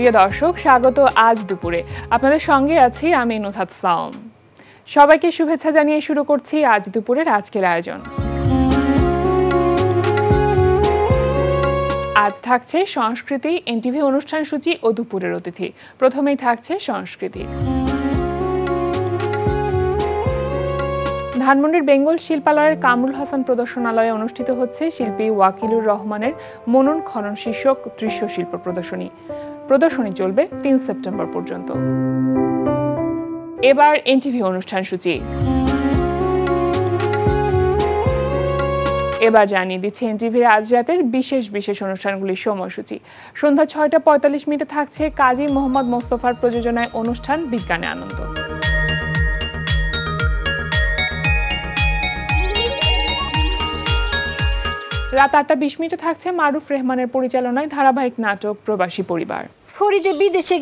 প্রিয় দর্শক, স্বাগত আজ দুপুরে। আপনাদের সঙ্গে আছি আমি নুসহাত সাওম। সবাইকে শুভেচ্ছা জানিয়ে শুরু করছি আজ দুপুরের আজকের আয়োজন। আজ থাকছে সংস্কৃতি, এনটিভি অনুষ্ঠান সূচি ও দুপুরের অতিথি। প্রথমেই থাকছে সংস্কৃতি। ধানমন্ডির বেঙ্গল শিল্পালয়ের কামরুল হাসান প্রদর্শনালয়ে অনুষ্ঠিত হচ্ছে শিল্পী ওয়াকিলুর রহমানের মনন খনন শীর্ষক দৃশ্যশিল্প প্রদর্শনী। প্রদর্শনী চলবে ৩ সেপ্টেম্বর পর্যন্ত। এবার এনটিভি অনুষ্ঠান সূচি। এবার জানিয়ে দিচ্ছে এনটিভির আজ রাতের বিশেষ বিশেষ অনুষ্ঠানগুলির সময়সূচি। সন্ধ্যা ৬টা ৪৫ থাকছে কাজী মোহাম্মদ মোস্তফার প্রযোজনায় অনুষ্ঠান বিজ্ঞানে আনন্দ। রাত ৮টা ২০ থাকছে মারুফ রেহমানের পরিচালনায় ধারাবাহিক নাটক প্রবাসী পরিবার। ফরিদে বিদেশে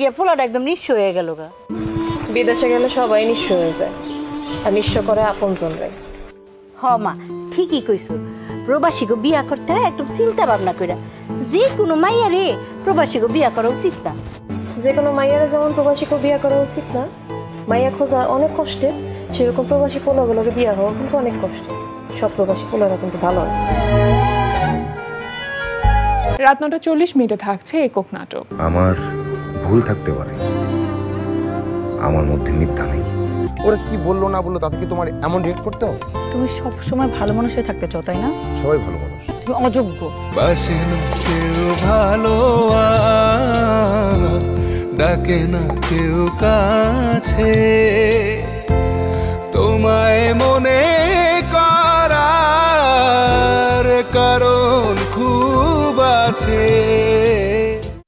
গিয়ে পোলাটা একদম নিঃস্ব হয়ে গেল। বিদেশে গেলে সবাই নিঃস্ব হয়ে যায়, আর নিঃস্ব করে আপনজন রে। হ মা, ঠিকই কইছো। প্রবাসীকে বিয়া করতে হয় একদম চিন্তা ভাবনা কইরা। যে কোনো মাইয়া রে প্রবাসীকে বিয়া করা উচিত না। যে কোনো মাইয়ারে যেমন প্রবাসীকে বিয়া করা উচিত না, মাইয়া খোঁজা অনেক কষ্টের, সেরকম প্রবাসী পোলাগুলোকে বিয়া হওয়া কিন্তু অনেক কষ্টের। সব প্রবাসী পোলারা কিন্তু ভালো হয়। রাত ৯টা ৪০ থাকছে একক নাটক। আমার ভুল থাকতে পারে, আমার মধ্যে মিথ্যা নেই। ওরা কি বললো না বললো তাতে কি তোমার এমন রিয়েক্ট করতে হবে? তুমি সব সময় ভালো মানুষ হয়ে থাকতে চাও, তাই না? সবাই ভালো মানুষ, তুমি অযোগ্য। বাসে না কেউ ভালো, ডাকে না কেউ কাছে, তোমায় মনে করার কারণ খুব আছে।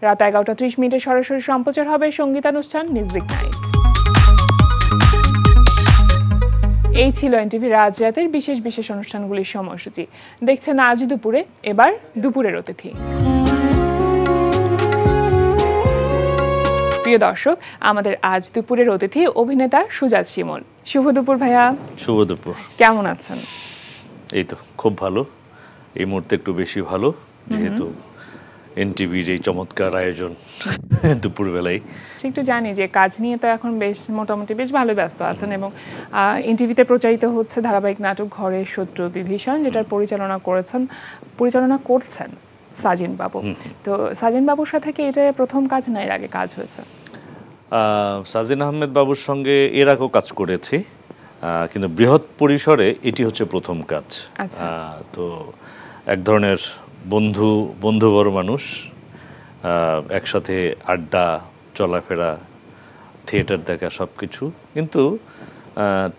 রাত ১১টা ৩০ সরাসরি সম্প্রচার হবে সঙ্গীতানুষ্ঠান মিউজিক নাইট। এই ছিল এনটিভির আজ রাতের বিশেষ বিশেষ অনুষ্ঠানগুলির সময়সূচি। দেখছেন আজ দুপুরে। এবার দুপুরের অতিথি। প্রিয় দর্শক, আমাদের আজ দুপুরের অতিথি অভিনেতা সুজাত শিমুল। শুভ দুপুর ভাইয়া। শুভ দুপুর। কেমন আছেন? এই তো খুব ভালো, এই মুহূর্তে একটু বেশি ভালো, যেহেতু এনটিভির এই চমৎকার আয়োজন দুপুরবেলায়। একটু জানি যে কাজ নিয়ে তো এখন মোটামুটি বেশ ভালো ব্যস্ত আছেন, এবং এনটিভিতে প্রচারিত হচ্ছে ধারাবাহিক নাটক ঘরের শত্রু বিভীষণ, যেটার পরিচালনা করছেন সাজিন বাবু। তো সাজিন বাবুর সাথে কি এটা প্রথম কাজ না এর আগে কাজ হয়েছে? সাজিন আহমেদ বাবুর সঙ্গে এর আগেও কাজ করেছি, কিন্তু বৃহৎ পরিসরে এটি হচ্ছে প্রথম কাজ। তো এক ধরনের বন্ধু বড় মানুষ, একসাথে আড্ডা, চলাফেরা, থিয়েটার দেখা, সব কিছু। কিন্তু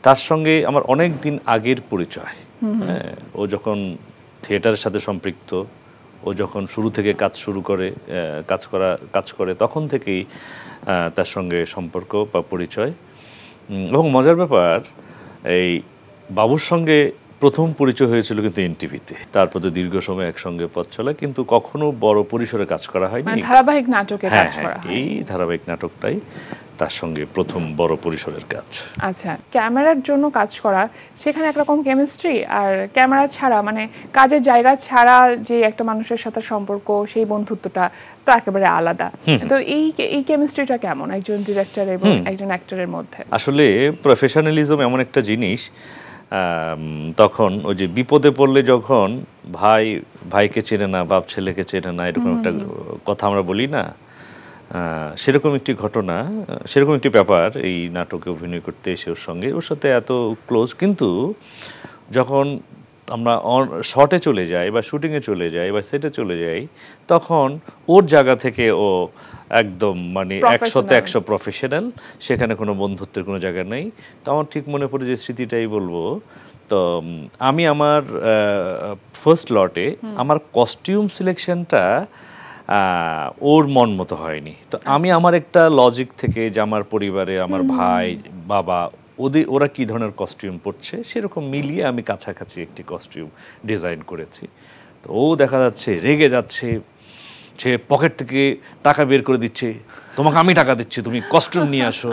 তার সঙ্গে আমার অনেক দিন আগের পরিচয়। ও যখন থিয়েটারের সাথে সম্পৃক্ত, ও যখন শুরু থেকে কাজ করে তখন থেকেই তার সঙ্গে সম্পর্ক বা পরিচয়। এবং মজার ব্যাপার, এই বাবুর সঙ্গে প্রথম পরিচয় হয়েছিল কিন্তু এনটিভিতে, তারপর তো দীর্ঘ সময় একসঙ্গে পথ চলা, কিন্তু কখনো বড় পরিসরে কাজ করা হয়নি। ধারাবাহিক নাটকে কাজ করা হয়। এই ধারাবাহিক নাটকটাই তার সঙ্গে প্রথম বড় পরিসরের কাজ। আচ্ছা, ক্যামেরার জন্য কাজ করা, সেখানে একরকম কেমিস্ট্রি, আর ক্যামেরা ছাড়া মানে কাজের জায়গা ছাড়া যে একটা মানুষের সাথে সম্পর্ক, সেই বন্ধুত্বটা তো একেবারে আলাদা। তো এই কেমিস্ট্রিটা কেমন একজন ডিরেক্টর এবং একজন অ্যাক্টরের মধ্যে? আসলে প্রফেশনালিজম এমন একটা জিনিস, তখন ওই যে বিপদে পড়লে যখন ভাইকে চেনে না, বাপ ছেলেকে চেনে না, এরকম একটা কথা আমরা বলি না, সেরকম একটি ঘটনা, সেরকম একটি ব্যাপার এই নাটকে অভিনয় করতে এসে ওর সাথে এত ক্লোজ। কিন্তু যখন আমরা শটে চলে যাই বা শুটিংয়ে চলে যাই বা সেটে চলে যাই, তখন ওর জায়গা থেকে ও একদম মানে ১০০-১০০ প্রফেশনাল, সেখানে কোনো বন্ধুত্বের কোনো জায়গা নেই। তো আমার ঠিক মনে পড়ে যে স্মৃতিটাই বলবো। তো আমি আমার ফার্স্ট লটে আমার কস্টিউম সিলেকশনটা ওর মন মতো হয়নি। তো আমি আমার একটা লজিক থেকে যে আমার পরিবারে আমার ভাই বাবা ওরা কী ধরনের কস্টিউম পরছে সেরকম মিলিয়ে আমি কাছাকাছি একটি কস্টিউম ডিজাইন করেছি। তো ও দেখা যাচ্ছে রেগে যাচ্ছে, সে পকেট থেকে টাকা বের করে দিচ্ছে, তোমাকে আমি টাকা দিচ্ছি, তুমি কস্টিউম নিয়ে আসো,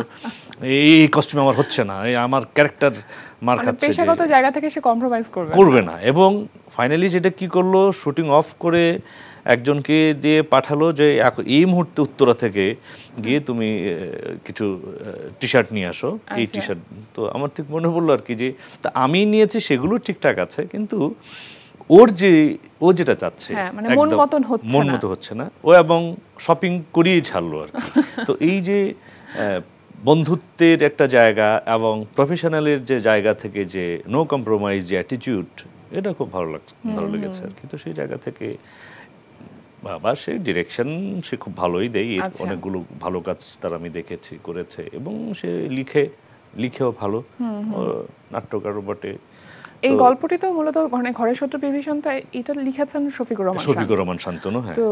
এই কস্টিউম আমার হচ্ছে না, এই আমার ক্যারেক্টার মার খাচ্ছে, পেশাগত জায়গা থেকে সে কম্প্রোমাইজ করবে না। এবং ফাইনালি যেটা কি করলো, শুটিং অফ করে একজনকে দিয়ে পাঠালো যে এই মুহূর্তে উত্তরা থেকে গিয়ে তুমি কিছু টি শার্ট নিয়ে আসো, এই টি শার্ট। তো আমার ঠিক মনে পড়লো আর কি যে তা আমি নিয়েছি সেগুলো ঠিকঠাক আছে, কিন্তু ও যেটা চাচ্ছে মন মতো হচ্ছে না, ও এবং শপিং করিয়ে ছাড়লো আর কি। তো এই যে বন্ধুত্বের একটা জায়গা এবং প্রফেশনালের যে জায়গা থেকে যে নো কম্প্রোমাইজ যে অ্যাটিটিউড, এটা খুব ভালো লেগেছে আর কি। তো সেই জায়গা থেকে বাবা সে ডিরেকশন সে খুব ভালোই দেয়, অনেকগুলো ভালো কাজ তার আমি দেখেছি করেছে, এবং সে লিখেও ভালো, নাট্যকারও বটে। এই গল্পটি তো মূলত মানে ঘরের শত্রু বিভীষণ, তো এটা লিখেছেন শফিকুর রহমান শান্তনু। তো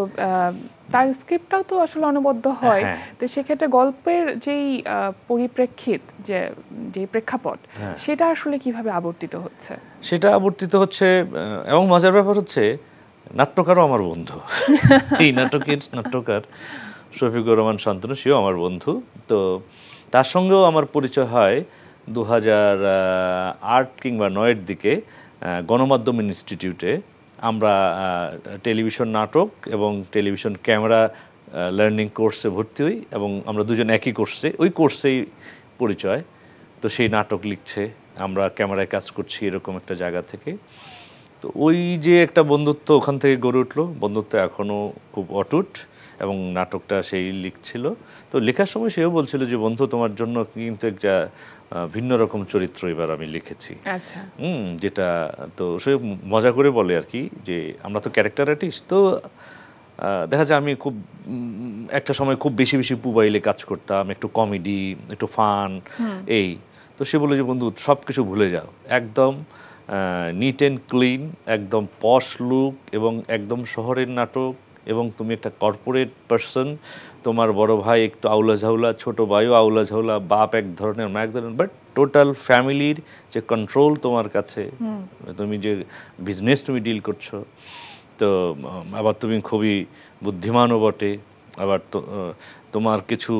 তার স্ক্রিপ্টটাও তো আসলে অনবদ্য হয়, তো সেক্ষেত্রে গল্পের যেই পরিপ্রেক্ষিত যে প্রেক্ষাপট, সেটা আসলে কিভাবে আবর্তিত হচ্ছে? সেটা আবর্তিত হচ্ছে, এবং মজার ব্যাপার হচ্ছে নাট্যকারও আমার বন্ধু। এই নাট্যকার শফিকুর রহমান শান্তনু, সেও আমার বন্ধু। তো তার সঙ্গেও আমার পরিচয় হয় 2008 কিংবা 9-এর দিকে গণমাধ্যম ইনস্টিটিউটে। আমরা টেলিভিশন নাটক এবং টেলিভিশন ক্যামেরা লার্নিং কোর্সে ভর্তি হই, এবং আমরা দুজন একই কোর্সে, ওই কোর্সেই পরিচয়। তো সেই নাটক লিখছে, আমরা ক্যামেরায় কাজ করছি, এরকম একটা জায়গা থেকে। তো ওই যে একটা বন্ধুত্ব ওখান থেকে গড়ে উঠলো, বন্ধুত্ব এখনও খুব অটুট, এবং নাটকটা সেই লিখছিল। তো লেখার সময় সেও বলছিল যে বন্ধু তোমার জন্য কিন্তু একটা ভিন্ন রকম চরিত্র এবার আমি লিখেছি, যেটা তো সে মজা করে বলে আর কি, যে আমরা তো ক্যারেক্টার আর্টিস্ট, তো দেখা যায় আমি খুব একটা সময় খুব বেশি মোবাইলে কাজ করতাম, একটু কমেডি, একটু ফান, এই। তো সে বলে যে বন্ধু সব কিছু ভুলে যাও, একদম নিট অ্যান্ড ক্লিন, একদম পশ লুক, এবং একদম শহরের নাটক, এবং তুমি একটা কর্পোরেট পারসন, তোমার বড় ভাই একটু আউলা ঝাউলা, ছোট ভাইও আউলা ঝাউলা, বাপ এক ধরনের, মা এক ধরনের, বাট টোটাল ফ্যামিলির যে কন্ট্রোল তোমার কাছে, তুমি যে বিজনেস তুমি ডিল করছো, তো আবার তুমি খুবই বুদ্ধিমানও বটে, আবার তোমার কিছু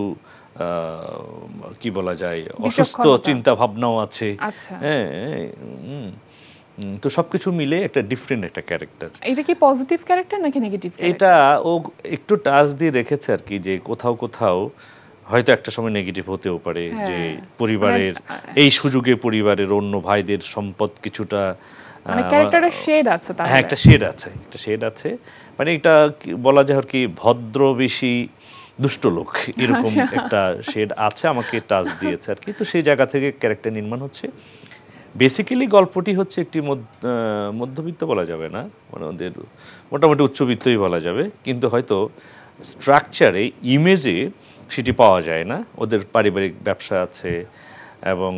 কি বলা যায় অসুস্থ চিন্তা ভাবনাও আছে, হ্যাঁ। তো সবকিছু মিলে একটা ডিফারেন্ট একটা ক্যারেক্টার। এটা কি পজিটিভ ক্যারেক্টার নাকি নেগেটিভ? এটা ও একটু টাচ দিয়ে রেখেছে আর কি, যে কোথাও হয়তো একটা সময় নেগেটিভ হতেও পারে, যে পরিবারের এই সুযোগে পরিবারের অন্য ভাইদের সম্পদ কিছুটা, মানে ক্যারেক্টারের শেড আছে, হ্যাঁ একটা শেড আছে, মানে এটা বলা যায় আর কি ভদ্র বেশি দুষ্ট লোক, এরকম একটা শেড আছে, আমাকে টাচ দিয়েছে আর কি। তো সেই জায়গা থেকে ক্যারেক্টার নির্মাণ হচ্ছে। বেসিক্যালি গল্পটি হচ্ছে একটি মধ্যবিত্ত বলা যাবে না, মানে ওদের মোটামুটি উচ্চবিত্তই বলা যাবে, কিন্তু হয়তো স্ট্রাকচারে ইমেজে সেটি পাওয়া যায় না। ওদের পারিবারিক ব্যবসা আছে, এবং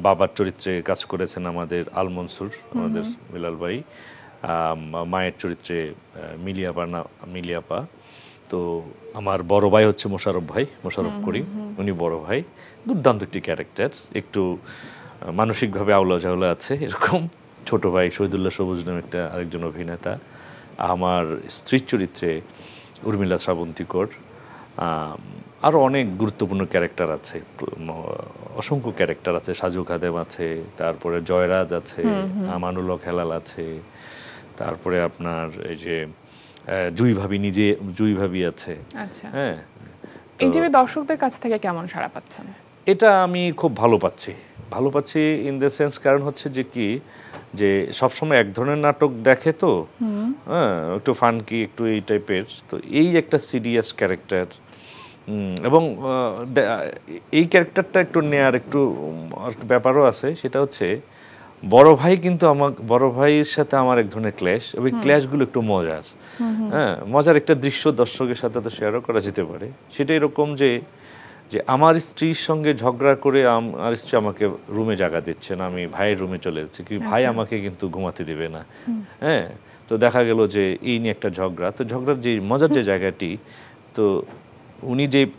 বাবার চরিত্রে কাজ করেছেন আমাদের আল মনসুর, আমাদের বিলাল ভাই, মায়ের চরিত্রে মিলিয়াপা। তো আমার বড় ভাই হচ্ছে মোশাররফ করিম, উনি বড় ভাই, দুর্দান্ত একটি ক্যারেক্টার, একটু মানসিকভাবে আউলা ঝাউলা আছে এরকম। ছোট ভাই শহীদুল্লাহ সবুজ নামে আরেকজন অভিনেতা। আমার স্ত্রীর চরিত্রে উর্মিলা শ্রাবন্তীকর। আরও অনেক গুরুত্বপূর্ণ ক্যারেক্টার আছে, অসংখ্য ক্যারেক্টার আছে, সাজু খাদেম আছে, তারপরে জয়রাজ আছে, আমানুল হক হেলাল আছে, তারপরে আপনার এই যে জুই ভাবি আছে। হ্যাঁ, ইন্টারভিউ দর্শকদের কাছ থেকে কেমন সাড়া পাচ্ছেন? এটা আমি খুব ভালো পাচ্ছি ইন দ্য সেন্স, কারণ হচ্ছে যে কি, যে সবসময় এক ধরনের নাটক দেখে, তো হ্যাঁ একটু ফানকি, একটু এই টাইপের, তো এই একটা সিরিয়াস ক্যারেক্টার, এবং এই ক্যারেক্টারটা একটু নেয়ার একটু ব্যাপারও আছে। সেটা হচ্ছে বড় ভাই, কিন্তু বড় ভাইয়ের সাথে আমার এক ধরনের ক্ল্যাশ, ওই ক্ল্যাশগুলো একটু মজার, হ্যাঁ মজার একটা দৃশ্য দর্শকের সাথে তো শেয়ারও করা যেতে পারে। সেটা এরকম যে আমার স্ত্রীর সঙ্গে ঝগড়া করে আমার স্ত্রী আমাকে রুমে জায়গা দিচ্ছে না, আমি ভাইয়ের রুমে চলে যাচ্ছি, কি ভাই আমাকে কিন্তু ঘুমাতে দেবে না। হ্যাঁ, তো দেখা গেল যে এই নিয়ে একটা ঝগড়া, তো ঝগড়ার যে মজার যে জায়গাটি, তো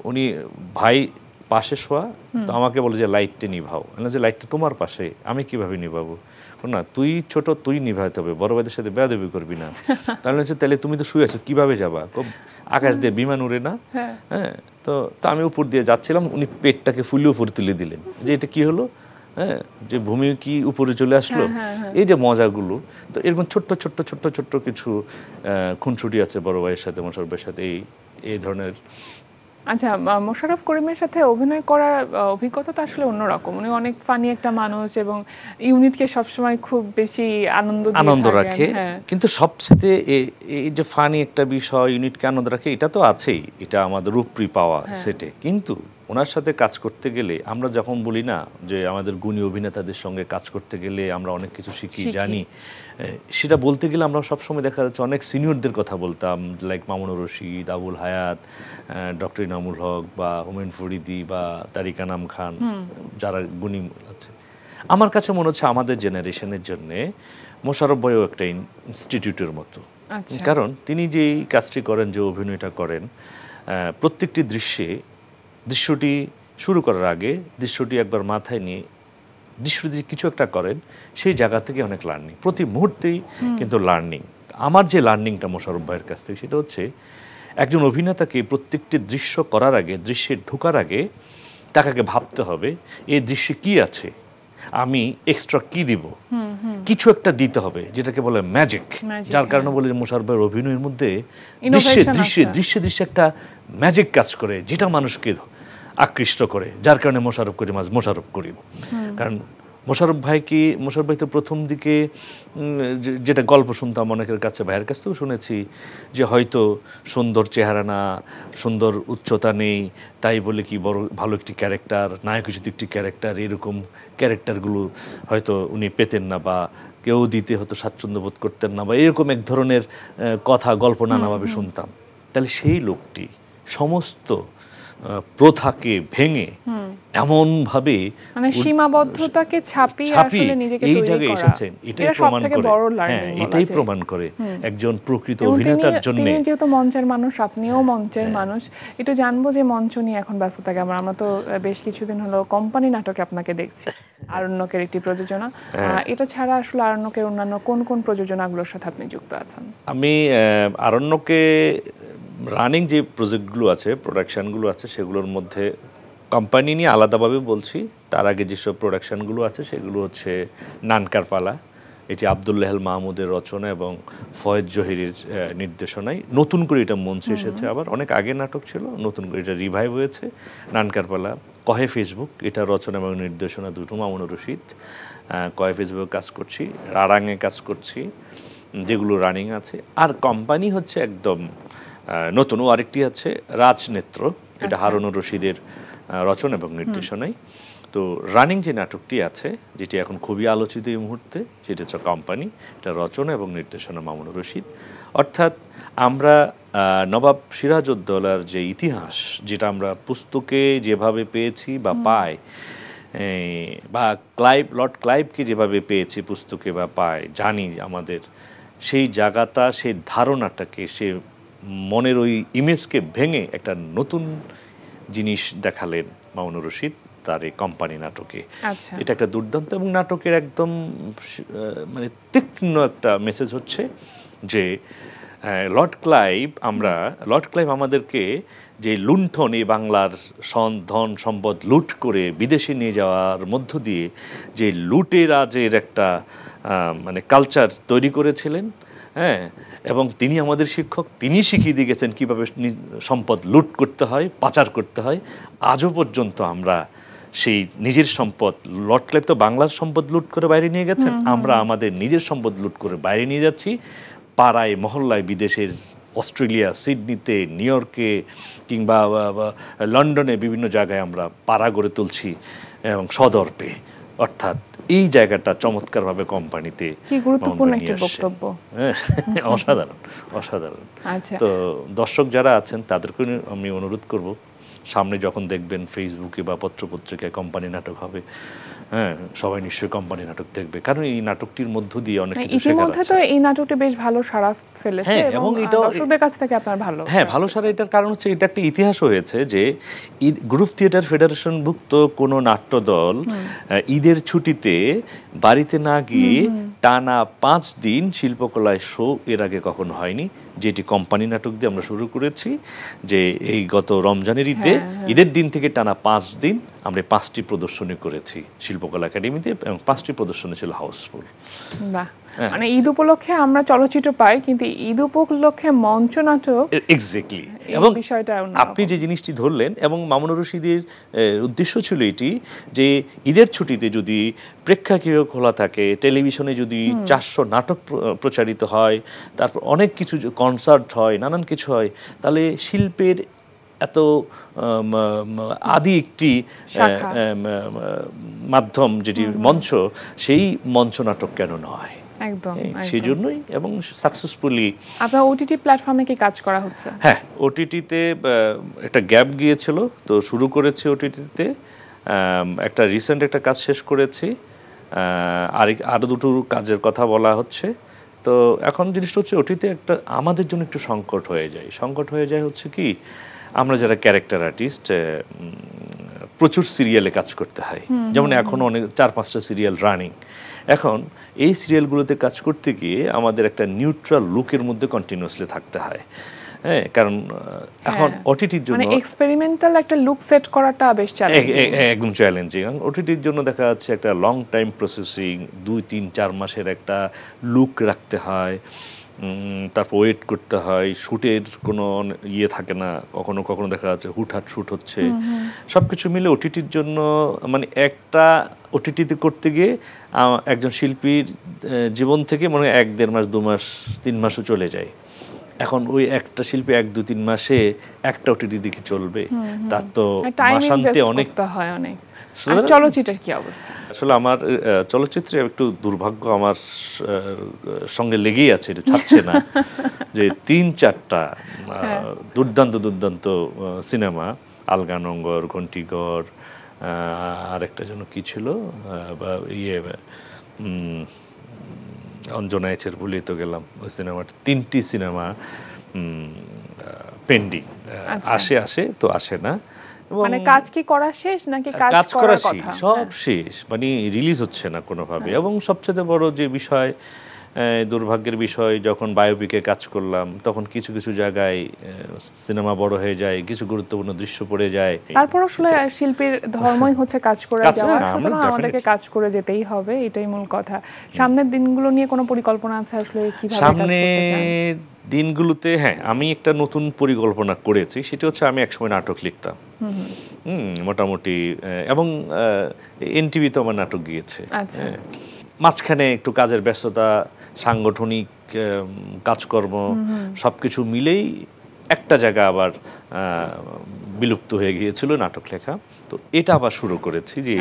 উনি ভাই পাশে শোয়া, তো আমাকে বলে যে লাইটটা নিভাও, যে লাইটটা তোমার পাশে, আমি কিভাবে নিভাবো? না, তুই ছোট, তুই নিভাইতে হবে, বড় ভাইদের সাথে বেয়াদবি করবি না। তাহলে তুমি তো শুয়ে আছো, কিভাবে যাবা? আকাশ দিয়ে বিমান উড়ে না? হ্যাঁ, তো আমি উপর দিয়ে যাচ্ছিলাম, উনি পেটটাকে ফুলে উপর তুলে দিলেন, যে এটা কি হলো? হ্যাঁ, যে ভূমি কি উপরে চলে আসলো, এই যে মজাগুলো। তো এরকম ছোট্ট ছোট্ট ছোট্ট ছোট্ট কিছু খুনসুটি আছে বড় ভাইয়ের সাথে, মোশাররফ ভাইয়ের সাথে, এই ধরনের। আচ্ছা, মোশাররফ করিমের সাথে অভিনয় করার অভিজ্ঞতা তো আসলে অন্যরকম। উনি অনেক ফানি একটা মানুষ এবং ইউনিটকে সবসময় খুব বেশি আনন্দ রাখে। কিন্তু সবচেয়ে এই যে ফানি একটা বিষয়, ইউনিটকে আনন্দ রাখে, এটা তো আছেই, এটা আমাদের রূপরি পাওয়া সেটে। কিন্তু ওনার সাথে কাজ করতে গেলে আমরা যখন বলি না যে আমাদের গুণী অভিনেতাদের সঙ্গে কাজ করতে গেলে আমরা অনেক কিছু শিখি, জানি, সেটা বলতে গেলে আমরা সবসময় দেখা যাচ্ছে অনেক সিনিয়রদের কথা বলতাম, লাইক মামুনুর রশিদ, আবুল হায়াত, ডক্টর ইনামুল হক বা হুমায়ুন ফরিদি বা তারিক আনাম খান, যারা গুণী আছে। আমার কাছে মনে হচ্ছে আমাদের জেনারেশনের জন্য মোশাররফ ভাইও একটা ইনস্টিটিউটের মতো। কারণ তিনি যেই কাজটি করেন, যে অভিনয়টা করেন, প্রত্যেকটি দৃশ্যটি শুরু করার আগে দৃশ্যটি একবার মাথায় নিয়ে দৃশ্যটি কিছু একটা করেন, সেই জায়গা থেকে অনেক লার্নিং, প্রতি মুহূর্তেই কিন্তু লার্নিং। আমার যে লার্নিংটা মোশাররফ ভাইয়ের কাছ থেকে, সেটা হচ্ছে একজন অভিনেতাকে প্রত্যেকটি দৃশ্য করার আগে, দৃশ্যে ঢোকার আগে তাকে ভাবতে হবে এই দৃশ্যে কি আছে, আমি এক্সট্রা কি দিব, কিছু একটা দিতে হবে, যেটাকে বলে ম্যাজিক। যার কারণে বলে মোশাররফ ভাইয়ের অভিনয়ের মধ্যে দৃশ্যে একটা ম্যাজিক কাজ করে, যেটা মানুষকে আকৃষ্ট করে, যার কারণে মোশাররফ করিম। কারণ মোশাররফ ভাই তো প্রথম দিকে যেটা গল্প শুনতাম অনেকের কাছে, ভাইয়ের কাছ থেকেও শুনেছি, যে হয়তো সুন্দর চেহারা না, সুন্দর উচ্চতা নেই, তাই বলে কি বড় ভালো একটি ক্যারেক্টার, নায়কোচিত একটি ক্যারেক্টার, এরকম ক্যারেক্টারগুলো হয়তো উনি পেতেন না, বা কেউ দিতে হয়তো স্বাচ্ছন্দ্য বোধ করতেন না, বা এরকম এক ধরনের কথা গল্প নানাভাবে শুনতাম। তাহলে সেই লোকটি সমস্ত প্রথাকে ভেঙে এমন ভাবে, মানে সীমাবদ্ধতাকে ছাপিয়ে আসলে নিজেকে এই জায়গায় এসেছেন, এটাই প্রমাণ করে একজন প্রকৃত অভিনেতার জন্য। তিনি যেহেতু মঞ্চের মানুষ, আপনিও মঞ্চের মানুষ, একটু জানবো যে মঞ্চ নিয়ে এখন ব্যস্ততা কেমন? আমরা তো বেশ কিছুদিন হলো কোম্পানি নাটকে আপনাকে দেখছি, আরণ্যকের একটি প্রযোজনা। এটা ছাড়া আসলে আরণ্যকের অন্যান্য কোন কোন প্রযোজনাগুলোর সাথে আপনি যুক্ত আছেন? আমি আরণ্যকে রানিং যে প্রজেক্টগুলো আছে, প্রোডাকশানগুলো আছে, সেগুলোর মধ্যে কোম্পানি নিয়ে আলাদাভাবে বলছি। তার আগে যেসব প্রোডাকশানগুলো আছে সেগুলো হচ্ছে নানকার পালা, এটি আব্দুল্লাহ মাহমুদের রচনা এবং ফয়েজ জহিরের নির্দেশনায় নতুন করে এটা মঞ্চে এসেছে। আবার অনেক আগে নাটক ছিল, নতুন করে এটা রিভাইভ হয়েছে। নানকার পালা, কহে ফেসবুক, এটা রচনা এবং নির্দেশনা দুটো মামুনুর রশিদ। কহে ফেসবুকে কাজ করছি, রারাঙে কাজ করছি, যেগুলো রানিং আছে। আর কোম্পানি হচ্ছে একদম নতুন। আরেকটি আছে রাজনেত্র, এটা হারুনুর রশিদের রচনা এবং নির্দেশনায়। তো রানিং যে নাটকটি আছে, যেটি এখন খুবই আলোচিত এই মুহূর্তে, সেটা হচ্ছে কোম্পানি, এটা রচনা এবং নির্দেশনা মামুনুর রশিদ। অর্থাৎ আমরা নবাব সিরাজউদ্দৌলার যে ইতিহাস, যেটা আমরা পুস্তকে যেভাবে পেয়েছি বা পাই, বা লর্ড ক্লাইভকে যেভাবে পেয়েছি পুস্তকে বা পাই, জানি আমাদের সেই জায়গাটা, সেই ধারণাটাকে, সে মনের ওই ইমেজকে ভেঙে একটা নতুন জিনিস দেখালেন মামুনুর রশিদ তার এই কোম্পানি নাটকে। এটা একটা দুর্দান্ত, এবং নাটকের একদম মানে তীক্ষ্ণ একটা মেসেজ হচ্ছে যে লর্ড ক্লাইভ আমাদেরকে যে লুণ্ঠন, এই বাংলার ধন সম্পদ লুট করে বিদেশে নিয়ে যাওয়ার মধ্য দিয়ে যে লুটেরাজের একটা মানে কালচার তৈরি করেছিলেন, হ্যাঁ, এবং তিনি আমাদের শিক্ষক, তিনি শিখিয়ে দিয়ে গেছেন কীভাবে সম্পদ লুট করতে হয়, পাচার করতে হয়। আজও পর্যন্ত আমরা সেই নিজের সম্পদ, লর্ড ক্লাইভ তো বাংলার সম্পদ লুট করে বাইরে নিয়ে গেছেন, আমরা আমাদের নিজের সম্পদ লুট করে বাইরে নিয়ে যাচ্ছি। পাড়ায় মহল্লায়, বিদেশের অস্ট্রেলিয়া, সিডনিতে, নিউ ইয়র্কে কিংবা লন্ডনে বিভিন্ন জায়গায় আমরা পাড়া গড়ে তুলছি এবং সদর্পে। অর্থাৎ এই জায়গাটা চমৎকারভাবে কোম্পানিতে, কি গুরুত্বপূর্ণ একটা বক্তব্য, অসাধারণ অসাধারণ। তো দর্শক যারা আছেন তাদেরকে আমি অনুরোধ করব, সামনে যখন দেখবেন ফেসবুকে বা পত্রপত্রিকায় কোম্পানি নাটক হবে, হ্যাঁ, সবাই নিশ্চয়ই কোম্পানি নাটক দেখবে, কারণ এই নাটকটির মধ্য দিয়ে অনেক কিছু শেখার আছে। তো এই নাটকটি বেশ ভালো সাড়া ফেলেছে এবং দর্শকদের কাছ থেকে আপনার ভালো সাড়া। এটার কারণ হচ্ছে এটা একটা ইতিহাস হয়েছে যে গ্রুপ থিয়েটার ফেডারেশনভুক্ত কোনো নাট্যদল ঈদের ছুটিতে বাড়িতে না গিয়ে টানা 5 দিন শিল্পকলায় শো এর আগে কখনো হয়নি, যেটি কোম্পানি নাটক দিয়ে আমরা শুরু করেছি। যে এই গত রমজানের ঈদের দিন থেকে টানা 5 দিন আমরা 5টি প্রদর্শনী করেছি শিল্পকলা একাডেমিতে এবং 5টি প্রদর্শনী ছিল হাউসফুল। বাহ, মানে ঈদ উপলক্ষে আমরা চলচ্চিত্র পাই, কিন্তু ঈদ উপলক্ষে মঞ্চনাটক এক্স্যাক্টলি। এবং বিষয়টা আপনি যে জিনিসটি ধরলেন, এবং মামুনুর রশিদের উদ্দেশ্য ছিল এটি যে ঈদের ছুটিতে যদি প্রেক্ষাগৃহ খোলা থাকে, টেলিভিশনে যদি 400 নাটক প্রচারিত হয়, তারপর অনেক কিছু কনসার্ট হয়, নানান কিছু হয়, তাহলে শিল্পের এত আদি একটি মাধ্যম যেটি মঞ্চ, সেই মঞ্চ নাটক কেন নয়? একদম সেই জন্যই এবং সাকসেসফুলি। আপনার ওটিটি প্ল্যাটফর্মে কি কাজ করা হচ্ছে? হ্যাঁ, ওটিটিতে একটা গ্যাপ গিয়েছিল, তো শুরু করেছি ওটিটিতে। একটা রিসেন্ট একটা কাজ শেষ করেছি, আরও দুটো কাজের কথা বলা হচ্ছে। তো এখন জিনিসটা হচ্ছে ওটিতে একটা আমাদের জন্য একটু সংকট হয়ে যায় হচ্ছে কি, আমরা যারা ক্যারেক্টার আর্টিস্ট প্রচুর সিরিয়ালে কাজ করতে হয়, যেমন এখন অনেক 4-5টা সিরিয়াল রানিং। এখন এই সিরিয়ালগুলোতে কাজ করতে গিয়ে আমাদের একটা নিউট্রাল লুকের মধ্যে কন্টিনিউয়াসলি থাকতে হয়। হ্যাঁ, কারণ এখন ওটিটির জন্য মানে এক্সপেরিমেন্টাল একটা লুক সেট করাটা বেশ চ্যালেঞ্জিং, একদম চ্যালেঞ্জিং। ওটিটির জন্য দেখা যাচ্ছে একটা লং টাইম প্রসেসিং, 2-3-4 মাসের একটা লুক রাখতে হয়, তারপর ওয়েট করতে হয়, শ্যুটের কোনো ইয়ে থাকে না, কখনো কখনো দেখা যাচ্ছে হুটহাট শ্যুট হচ্ছে। সব কিছু মিলে ওটিটির জন্য মানে একটা ওটিটিতে করতে গিয়ে একজন শিল্পীর জীবন থেকে মনে হয় 1-1.5 মাস, 2 মাস, 3 মাসও চলে যায়। এখন ওই একটা শিল্পী 1-2-3 মাসে একটা ওটিটি দিকে চলবে, তার তো মাসান্তে অনেক হয়। চলচ্চিত্রের কি অবস্থা? আসলে আমার চলচ্চিত্রে একটু দুর্ভাগ্য আমার সঙ্গে লেগেই আছে, এটা ছাড়ছে না। যে 3-4টা দুর্দান্ত সিনেমা, আলগা নঙ্গর, ঘণ্টিঘর, আরেকটা যেন কি ছিল, অঞ্জনা এচের ভুলিয়ে তো গেলাম ওই সিনেমাটা। 3টি সিনেমা পেন্ডিং, আসে তো আসে না। মানে কাজ কি করা শেষ নাকি কাজ করার কথা? সব শেষ, মানে রিলিজ হচ্ছে না কোনোভাবে। এবং সবচেয়ে বড় যে বিষয়, দুর্ভাগ্যের বিষয়, যখন বায়োপিকে কাজ করলাম তখন কিছু কিছু জায়গায় সিনেমা বড় হয়ে যায়, কিছু গুরুত্বপূর্ণ দৃশ্য পড়ে যায়। তারপর আসলে শিল্পীর ধর্মই হচ্ছে কাজ করে যাওয়া, সুতরাং আমাদেরকে কাজ করে যেতেই হবে, এটাই মূল কথা। সামনের দিনগুলো নিয়ে কোনো পরিকল্পনা আছে আসলে কিভাবে কাজ করতে চান? সামনের দিনগুলোতে হ্যাঁ, আমি একটা নতুন পরিকল্পনা করেছি, সেটা হচ্ছে আমি একসময় নাটক লিখতাম মোটামুটি, এবং এনটিভিতে আমার নাটক গিয়েছে। মাঝখানে একটু কাজের ব্যস্ততা, সাংগঠনিক কাজকর্ম সবকিছু মিলেই একটা জায়গা আবার বিলুপ্ত হয়ে গিয়েছিল নাটক লেখা। তো এটা আবার শুরু করেছি, যে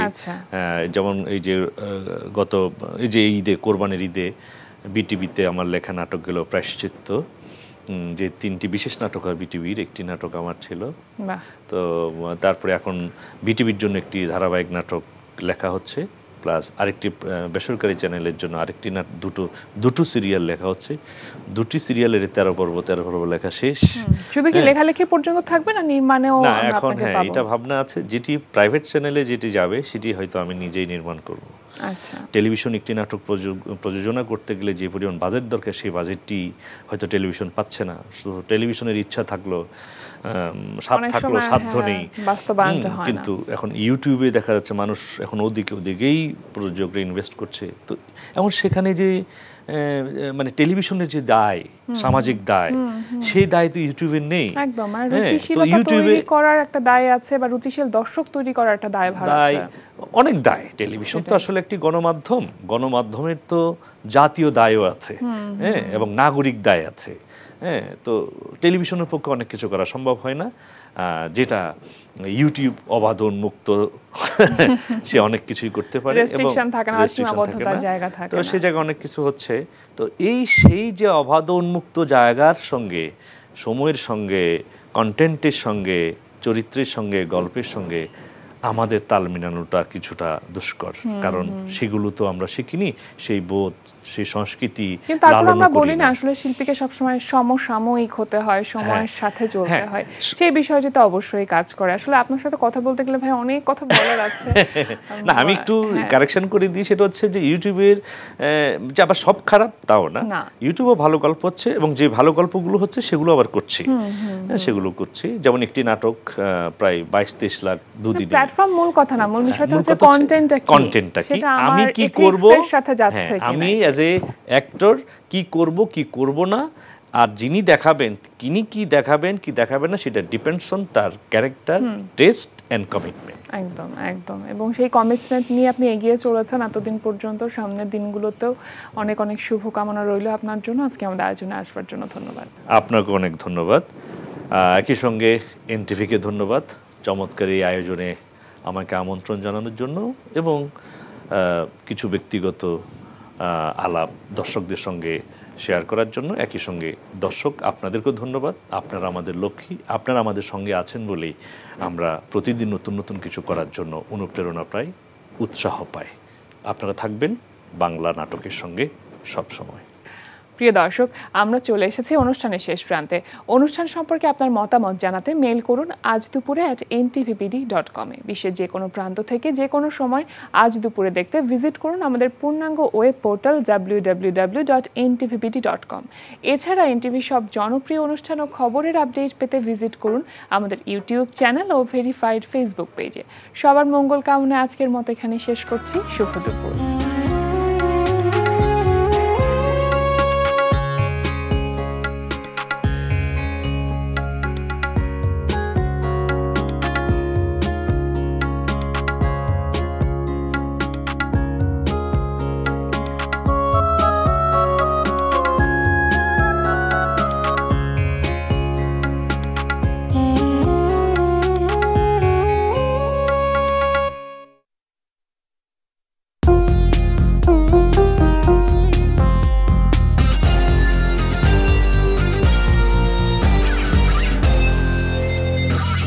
যেমন এই যে গত এই যে ঈদে, কোরবানির ঈদে বিটিভিতে আমার লেখা নাটকগুলো প্রায়শ্চিত্ত, যে 3টি বিশেষ নাটক হয় বিটিভির, একটি নাটক আমার ছিল। তো তারপরে এখন বিটিভির জন্য একটি ধারাবাহিক নাটক লেখা হচ্ছে, প্লাস আরেকটি বেসরকারি চ্যানেলের জন্য আরেকটি দুটো সিরিয়াল লেখা হচ্ছে। 2টি সিরিয়ালের 13 পর্ব লেখা শেষ। শুধু কি লেখালেখি পর্যন্ত থাকবে না নির্মাণেও? না, এখন হ্যাঁ, এটা ভাবনা আছে, যেটি প্রাইভেট চ্যানেলে যেটি যাবে সেটি হয়তো আমি নিজেই নির্মাণ করব। টেলিভিশন একটি নাটক প্রযোজনা করতে গেলে যে পরিমাণ বাজেট দরকার, সেই বাজেটটি হয়তো টেলিভিশন পাচ্ছে না। শুধু টেলিভিশনের ইচ্ছা থাকলো, সাধ্য নেই, কিন্তু এখন ইউটিউবে দেখা যাচ্ছে মানুষ এখন ওদিকেই প্রযোজকরা ইনভেস্ট করছে। তো এখন সেখানে যে মানে টেলিভিশনের যে দায়, সামাজিক দায়, সেই দায় তো ইউটিউবের নেই। একদম, আর রুচিশীলতা তৈরি করার একটা দায় আছে, বা রুচিশীল দর্শক তৈরি করার একটা দায়ভার আছে, অনেক দায়। টেলিভিশন তো আসলে একটি গণমাধ্যম, গণমাধ্যমের তো জাতীয় দায়ও আছে, হ্যাঁ, এবং নাগরিক দায় আছে। হ্যাঁ, তো টেলিভিশনের পক্ষে অনেক কিছু করা সম্ভব হয় না, যেটা ইউটিউব অবাধ উন্মুক্ত, সে অনেক কিছুই করতে পারে, তো সেই জায়গায় অনেক কিছু হচ্ছে। তো সেই যে অবাধ উন্মুক্ত জায়গার সঙ্গে, সময়ের সঙ্গে, কন্টেন্টের সঙ্গে, চরিত্রের সঙ্গে, গল্পের সঙ্গে আমাদের তাল মিলানোটা কিছুটা দুষ্কর, কারণ সেগুলো তো আমরা শিখিনি, সেই বোধ, সেই সংস্কৃতি। কিন্তু তারপর আমরা বলি না আসলে শিল্পীকে সবসময় সমসাময়িক হতে হয়, সময়ের সাথে চলতে হয়, সেই বিষয়টি তো অবশ্যই কাজ করে। আসলে আপনার সাথে কথা বলতে গেলে ভাই অনেক কথা বলার আছে। না, আমি একটু কারেকশন করে দিই, সেটা হচ্ছে যে ইউটিউবের যে আবার সব খারাপ তাও না, ইউটিউবে ভালো গল্প হচ্ছে, এবং যে ভালো গল্পগুলো হচ্ছে সেগুলো আবার করছি, সেগুলো করছি। যেমন একটি নাটক প্রায় 22-23 লাখ 2 দিনে প্ল্যাটফর্ম মূল কথা না, মূল বিষয়টা মূল হচ্ছে কথা হচ্ছে কন্টেন্টটা কি, কন্টেন্টটা কি, সেটা আমি আমার কি ethics করব, এর সাথে যাচ্ছে হ্যাঁ, কিনা। আমি অ্যাজ এ অ্যাক্টর কি করব কি করব না, আর যিনি দেখাবেন তিনি কি দেখাবেন কি দেখাবেন না, সেটা ডিপেন্ডস অন তার ক্যারেক্টার, টেস্ট অ্যান্ড কমিটমেন্ট। একদম একদম, এবং সেই কমিটমেন্ট নিয়ে আপনি এগিয়ে চলেছেন এতদিন পর্যন্ত। সামনের দিনগুলোতেও অনেক অনেক শুভকামনা রইল আপনার জন্য। আজকে আমাদের আয়োজনে আসবার জন্য ধন্যবাদ। আপনাকে অনেক ধন্যবাদ। একই সঙ্গে এনটিভিকে ধন্যবাদ চমৎকার এই আয়োজনে আমাকে আমন্ত্রণ জানানোর জন্য, এবং কিছু ব্যক্তিগত আলাপ দর্শকদের সঙ্গে শেয়ার করার জন্য। একই সঙ্গে দর্শক আপনাদেরকেও ধন্যবাদ, আপনারা আমাদের লক্ষ্মী, আপনারা আমাদের সঙ্গে আছেন বলেই আমরা প্রতিদিন নতুন নতুন কিছু করার জন্য অনুপ্রেরণা পাই, উৎসাহ পাই। আপনারা থাকবেন বাংলা নাটকের সঙ্গে সব সময়। প্রিয় দর্শক, আমরা চলে এসেছি অনুষ্ঠানের শেষ প্রান্তে। অনুষ্ঠান সম্পর্কে আপনার মতামত জানাতে মেইল করুন আজ দুপুরে @ntvpd.com এ। বিশ্বের যে কোনো প্রান্ত থেকে যে কোনো সময় আজ দুপুরে দেখতে ভিজিট করুন আমাদের পূর্ণাঙ্গ ওয়েব পোর্টাল www.ntvpd.com। এছাড়া এনটিভি সব জনপ্রিয় অনুষ্ঠান ও খবরের আপডেট পেতে ভিজিট করুন আমাদের ইউটিউব চ্যানেল ও ভেরিফাইড ফেসবুক পেজে। সবার মঙ্গল কামনা আজকের মতো এখানে শেষ করছি। শুভ দুপুর।